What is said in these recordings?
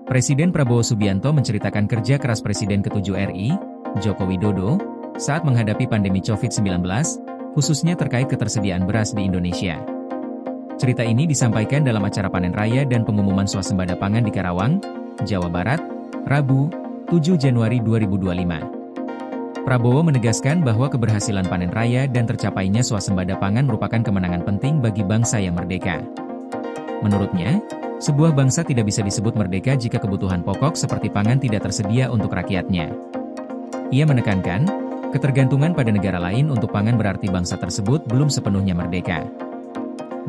Presiden Prabowo Subianto menceritakan kerja keras Presiden ke-7 RI, Joko Widodo, saat menghadapi pandemi COVID-19, khususnya terkait ketersediaan beras di Indonesia. Cerita ini disampaikan dalam acara panen raya dan pengumuman swasembada pangan di Karawang, Jawa Barat, Rabu, 7 Januari 2025. Prabowo menegaskan bahwa keberhasilan panen raya dan tercapainya swasembada pangan merupakan kemenangan penting bagi bangsa yang merdeka. Menurutnya, sebuah bangsa tidak bisa disebut merdeka jika kebutuhan pokok seperti pangan tidak tersedia untuk rakyatnya. Ia menekankan, ketergantungan pada negara lain untuk pangan berarti bangsa tersebut belum sepenuhnya merdeka.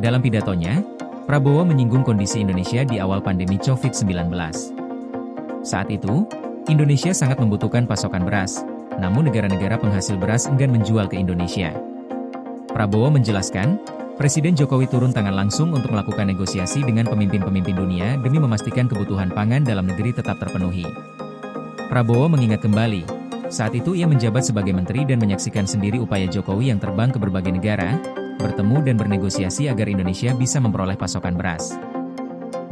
Dalam pidatonya, Prabowo menyinggung kondisi Indonesia di awal pandemi COVID-19. Saat itu, Indonesia sangat membutuhkan pasokan beras, namun negara-negara penghasil beras enggan menjual ke Indonesia. Prabowo menjelaskan, Presiden Jokowi turun tangan langsung untuk melakukan negosiasi dengan pemimpin-pemimpin dunia demi memastikan kebutuhan pangan dalam negeri tetap terpenuhi. Prabowo mengingat kembali, saat itu ia menjabat sebagai menteri dan menyaksikan sendiri upaya Jokowi yang terbang ke berbagai negara, bertemu dan bernegosiasi agar Indonesia bisa memperoleh pasokan beras.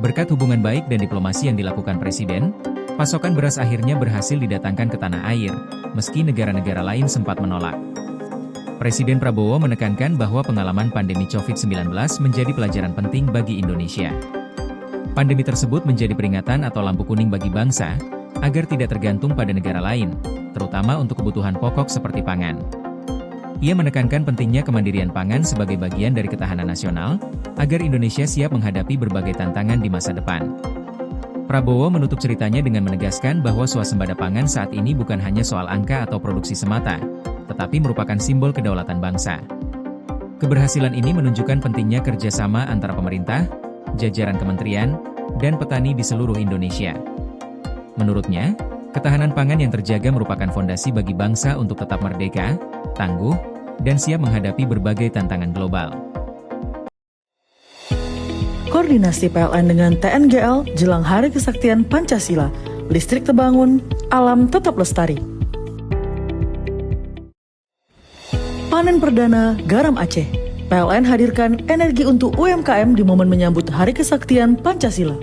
Berkat hubungan baik dan diplomasi yang dilakukan Presiden, pasokan beras akhirnya berhasil didatangkan ke tanah air, meski negara-negara lain sempat menolak. Presiden Prabowo menekankan bahwa pengalaman pandemi COVID-19 menjadi pelajaran penting bagi Indonesia. Pandemi tersebut menjadi peringatan atau lampu kuning bagi bangsa, agar tidak tergantung pada negara lain, terutama untuk kebutuhan pokok seperti pangan. Ia menekankan pentingnya kemandirian pangan sebagai bagian dari ketahanan nasional, agar Indonesia siap menghadapi berbagai tantangan di masa depan. Prabowo menutup ceritanya dengan menegaskan bahwa swasembada pangan saat ini bukan hanya soal angka atau produksi semata, tetapi merupakan simbol kedaulatan bangsa. Keberhasilan ini menunjukkan pentingnya kerjasama antara pemerintah, jajaran kementerian, dan petani di seluruh Indonesia. Menurutnya, ketahanan pangan yang terjaga merupakan fondasi bagi bangsa untuk tetap merdeka, tangguh, dan siap menghadapi berbagai tantangan global. Koordinasi PLN dengan TNGL jelang Hari Kesaktian Pancasila, listrik terbangun, alam tetap lestari. Panen perdana garam Aceh. PLN hadirkan energi untuk UMKM di momen menyambut Hari Kesaktian Pancasila.